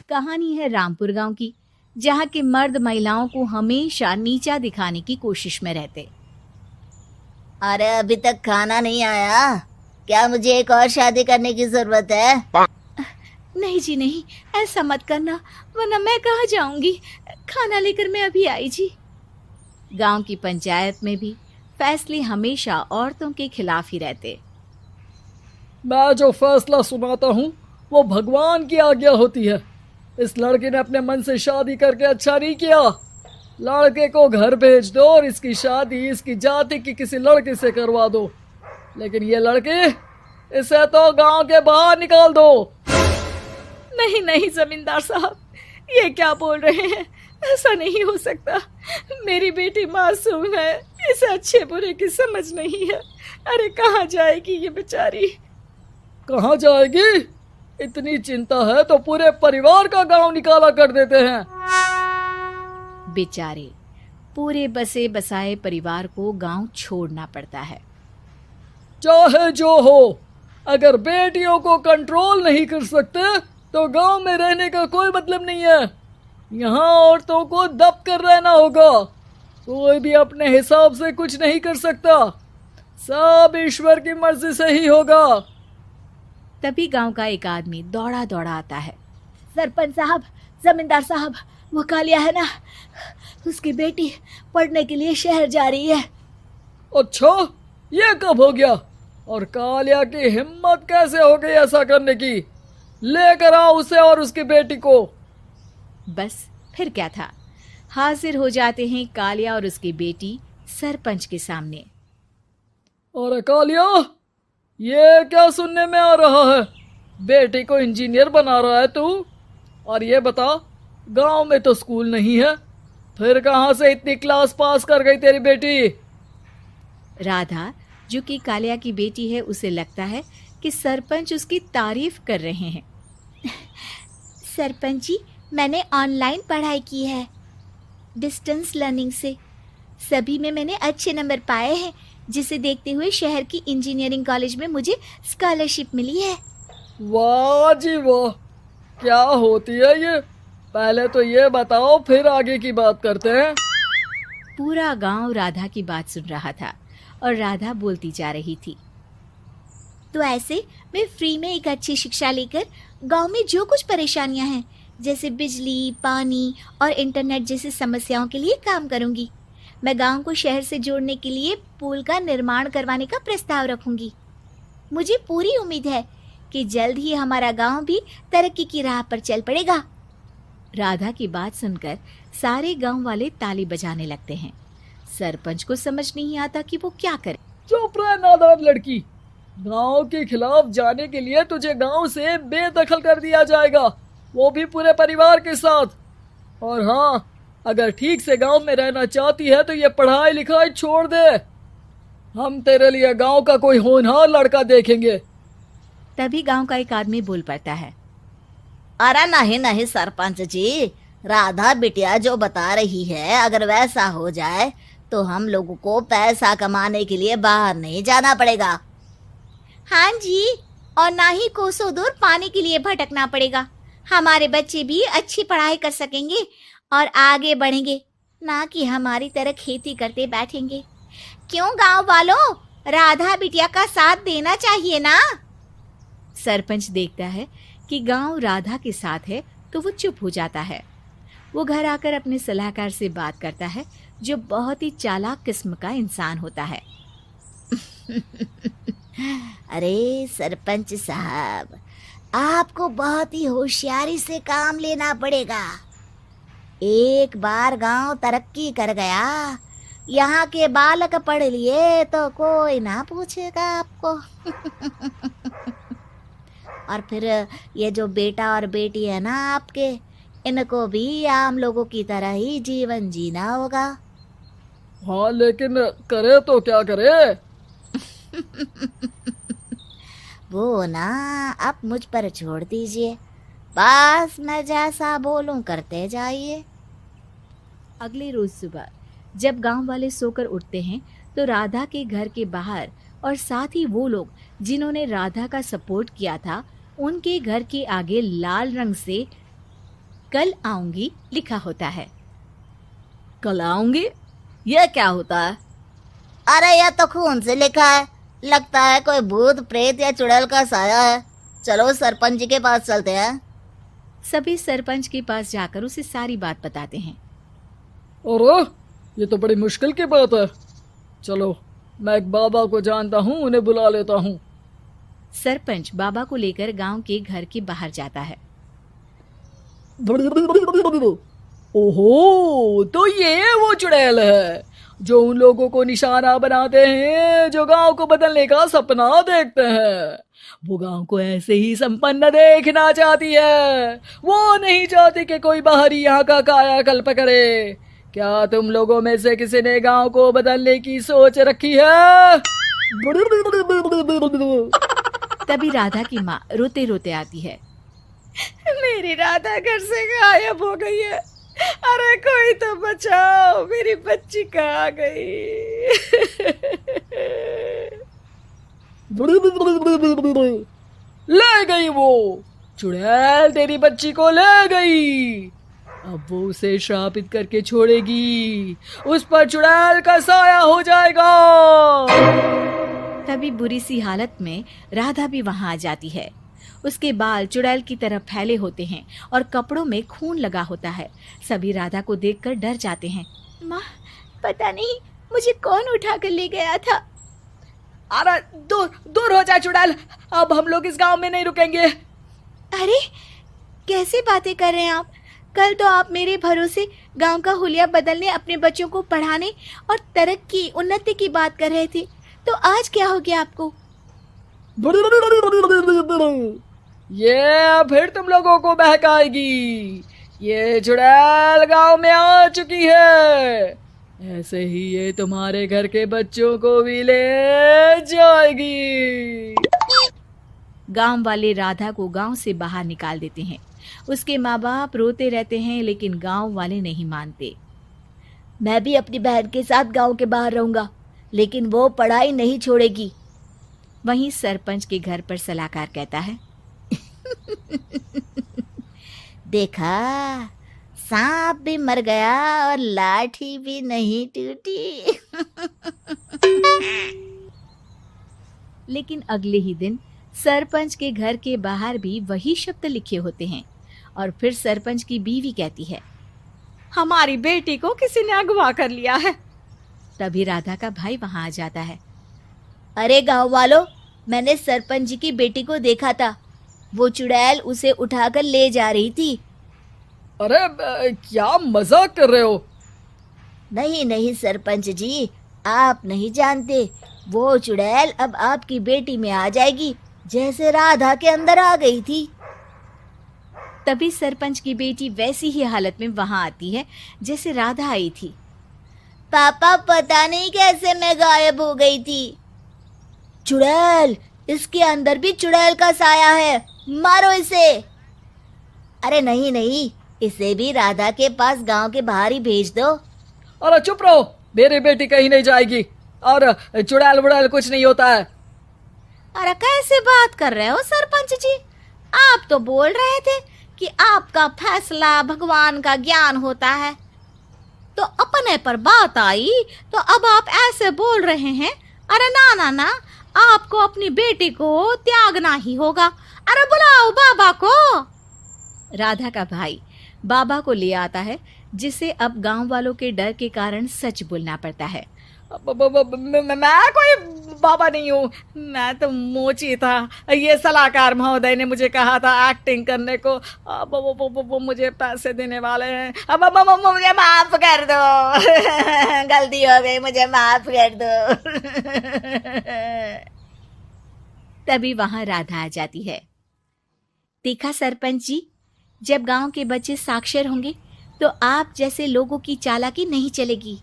कहानी है रामपुर गांव की, जहां के मर्द महिलाओं को हमेशा नीचा दिखाने की कोशिश में रहते। अरे अभी तक खाना नहीं आया क्या? मुझे एक और शादी करने की जरूरत है। नहीं जी नहीं, ऐसा मत करना, वरना मैं कहाँ जाऊंगी। खाना लेकर मैं अभी आई जी। गांव की पंचायत में भी फैसले हमेशा औरतों के खिलाफ ही रहते। मैं जो फैसला सुनाता हूँ वो भगवान की आज्ञा होती है। इस लड़के ने अपने मन से शादी करके अच्छा नहीं किया। लड़के को घर भेज दो और इसकी शादी इसकी जाति की किसी लड़के से करवा दो। लेकिन ये लड़की, इसे तो गांव के बाहर निकाल दो। नहीं नहीं जमींदार साहब, ये क्या बोल रहे हैं? ऐसा नहीं हो सकता। मेरी बेटी मासूम है, इसे अच्छे बुरे की समझ नहीं है। अरे कहाँ जाएगी ये बेचारी? कहाँ जाएगी? इतनी चिंता है तो पूरे परिवार का गांव निकाला कर देते हैं। बेचारे पूरे बसे बसाए परिवार को गांव छोड़ना पड़ता है। चाहे जो हो, अगर बेटियों को कंट्रोल नहीं कर सकते तो गांव में रहने का कोई मतलब नहीं है। यहाँ औरतों को दब कर रहना होगा। कोई भी अपने हिसाब से कुछ नहीं कर सकता, सब ईश्वर की मर्जी से ही होगा। तभी गांव का एक आदमी दौड़ा दौड़ा आता है। सरपंच साहब, जमींदार साहब, वो कालिया है ना, उसकी बेटी पढ़ने के लिए शहर जा रही है। अच्छा, ये कब हो गया? और कालिया की हिम्मत कैसे हो गई ऐसा करने की? लेकर आओ उसे और उसकी बेटी को। बस फिर क्या था, हाजिर हो जाते हैं कालिया और उसकी बेटी सरपंच के सामने। अरे कालिया, ये क्या सुनने में आ रहा है? बेटी को इंजीनियर बना रहा है तू? और ये बता, गांव में तो स्कूल नहीं है, फिर कहाँ से इतनी क्लास पास कर गई तेरी बेटी? राधा, जो कि कालिया की बेटी है, उसे लगता है कि सरपंच उसकी तारीफ कर रहे हैं। सरपंच जी, मैंने ऑनलाइन पढ़ाई की है, डिस्टेंस लर्निंग से। सभी में मैंने अच्छे नंबर पाए हैं, जिसे देखते हुए शहर की इंजीनियरिंग कॉलेज में मुझे स्कॉलरशिप मिली है। वाह जी वाह, क्या होती है ये? पहले तो ये बताओ, फिर आगे की बात करते हैं। पूरा गांव राधा की बात सुन रहा था और राधा बोलती जा रही थी। तो ऐसे मैं फ्री में एक अच्छी शिक्षा लेकर गांव में जो कुछ परेशानियां हैं, जैसे बिजली, पानी और इंटरनेट जैसी समस्याओं के लिए काम करूंगी। मैं गांव को शहर से जोड़ने के लिए पुल का निर्माण करवाने का प्रस्ताव रखूंगी। मुझे पूरी उम्मीद है कि जल्द ही हमारा गांव भी तरक्की की राह पर चल पड़ेगा। राधा की बात सुनकर सारे गांव वाले ताली बजाने लगते हैं। सरपंच को समझ नहीं आता कि वो क्या करे। चुप रह नादान लड़की, गांव के खिलाफ जाने के लिए तुझे गांव से बेदखल कर दिया जाएगा, वो भी पूरे परिवार के साथ। और हाँ, अगर ठीक से गांव में रहना चाहती है तो ये पढ़ाई लिखाई छोड़ दे। हम तेरे लिए गांव का कोई होनहार लड़का देखेंगे। तभी गांव का एक आदमी बोल पड़ता है। अरे नहीं नहीं सरपंच जी, राधा बिटिया जो बता रही है, अगर वैसा हो जाए तो हम लोगों को पैसा कमाने के लिए बाहर नहीं जाना पड़ेगा। हाँ जी, और ना ही कोसों दूर पानी के लिए भटकना पड़ेगा। हमारे बच्चे भी अच्छी पढ़ाई कर सकेंगे और आगे बढ़ेंगे, ना कि हमारी तरह खेती करते बैठेंगे। क्यों गांव वालों, राधा बिटिया का साथ देना चाहिए ना। सरपंच देखता है कि गांव राधा के साथ है तो वो चुप हो जाता है। वो घर आकर अपने सलाहकार से बात करता है, जो बहुत ही चालाक किस्म का इंसान होता है। अरे सरपंच साहब, आपको बहुत ही होशियारी से काम लेना पड़ेगा। एक बार गांव तरक्की कर गया, यहाँ के बालक पढ़ लिए तो कोई ना पूछेगा आपको। और फिर ये जो बेटा और बेटी है ना आपके, इनको भी आम लोगों की तरह ही जीवन जीना होगा। हाँ, लेकिन करे तो क्या करे? वो ना आप मुझ पर छोड़ दीजिए, बस मैं जैसा बोलूं करते जाइए। अगले रोज सुबह जब गांव वाले सोकर उठते हैं तो राधा के घर के बाहर और साथ ही वो लोग जिन्होंने राधा का सपोर्ट किया था, उनके घर के आगे लाल रंग से कल आऊंगी लिखा होता है। कल आऊंगी, यह क्या होता है? अरे यह तो खून से लिखा है, लगता है कोई भूत प्रेत या चुड़ैल का साया है। चलो सरपंच जी के पास चलते हैं। सभी सरपंच के पास जाकर उसे सारी बात बताते हैं। अरे ये तो बड़ी मुश्किल की बात है। चलो मैं एक बाबा को जानता हूँ, उन्हें बुला लेता हूँ। सरपंच बाबा को लेकर गांव के घर के बाहर जाता है। ओहो, तो ये वो चुड़ैल है जो उन लोगों को निशाना बनाते हैं जो गांव को बदलने का सपना देखते हैं। वो गांव को ऐसे ही संपन्न देखना चाहती है, वो नहीं चाहती कि कोई बाहरी यहाँ का कायाकल्प करे। क्या तुम लोगों में से किसी ने गांव को बदलने की सोच रखी है? तभी राधा की माँ रोते रोते आती है। मेरी राधा घर से गायब हो गई है। अरे कोई तो बचाओ, मेरी बच्ची कहाँ गई? ले गई वो चुड़ैल, तेरी बच्ची को ले गई। अब वो उसे श्रापित करके छोड़ेगी, उस पर चुड़ैल का साया हो जाएगा। तभी बुरी सी हालत में राधा भी वहां आ जाती है। उसके बाल चुड़ैल की तरह फैले होते हैं और कपड़ों में खून लगा होता है। सभी राधा को देखकर डर जाते हैं। माँ, पता नहीं मुझे कौन उठा कर ले गया था। अरे दूर दूर हो जा चुड़ैल, अब हम लोग इस गांव में नहीं रुकेंगे। अरे कैसे बातें कर रहे हैं आप? कल तो आप मेरे भरोसे गांव का हुलिया बदलने, अपने बच्चों को पढ़ाने और तरक्की उन्नति की बात कर रहे थे, तो आज क्या हो गया आपको? ये फिर तुम लोगों को बहकाएगी। ये चुड़ैल गांव में आ चुकी है, ऐसे ही ये तुम्हारे घर के बच्चों को भी ले जाएगी। गांव वाले राधा को गांव से बाहर निकाल देते हैं। उसके माँ बाप रोते रहते हैं, लेकिन गांव वाले नहीं मानते। मैं भी अपनी बहन के साथ गांव के बाहर रहूंगा, लेकिन वो पढ़ाई नहीं छोड़ेगी। वहीं सरपंच के घर पर सलाहकार कहता है। देखा, सांप भी मर गया और लाठी भी नहीं टूटी। लेकिन अगले ही दिन सरपंच के घर के बाहर भी वही शब्द लिखे होते हैं। और फिर सरपंच की बीवी कहती है, हमारी बेटी को किसी ने अगवा कर लिया है। तभी राधा का भाई वहां आ जाता है। अरे गांव वालों, मैंने सरपंच जी की बेटी को देखा था। वो चुड़ैल उसे उठाकर ले जा रही थी। अरे क्या मजाक कर रहे हो? नहीं नहीं सरपंच जी, आप नहीं जानते। वो चुड़ैल अब आपकी बेटी में आ जाएगी, जैसे राधा के अंदर आ गई थी। तभी सरपंच की बेटी वैसी ही हालत में वहां आती है जैसे राधा आई थी। पापा, पता नहीं कैसे मैं गायब हो गई थी। चुड़ैल, इसके अंदर भी चुड़ैल का साया है, मारो इसे। अरे नहीं नहीं, इसे भी राधा के पास गांव के बाहर ही भेज दो। अरे चुप रहो, मेरी बेटी कहीं नहीं जाएगी और चुड़ैल वुड़ैल कुछ नहीं होता है। अरे कैसे बात कर रहे हो सरपंच जी? आप तो बोल रहे थे कि आपका फैसला भगवान का ज्ञान होता है, तो अपने पर बात आई तो अब आप ऐसे बोल रहे हैं। अरे ना ना ना, आपको अपनी बेटी को त्यागना ही होगा। अरे बुलाओ बाबा को। राधा का भाई बाबा को ले आता है, जिसे अब गांव वालों के डर के कारण सच बोलना पड़ता है। मैं कोई बाबा नहीं हूँ, मैं तो मोची था। ये सलाहकार महोदय ने मुझे कहा था एक्टिंग करने को। अब वो मुझे पैसे देने वाले हैं। अब मुझे माफ कर दो। गलती हो गई, मुझे माफ कर दो। तभी वहां राधा आ जाती है। देखा सरपंच जी, जब गांव के बच्चे साक्षर होंगे तो आप जैसे लोगों की चालाकी नहीं चलेगी।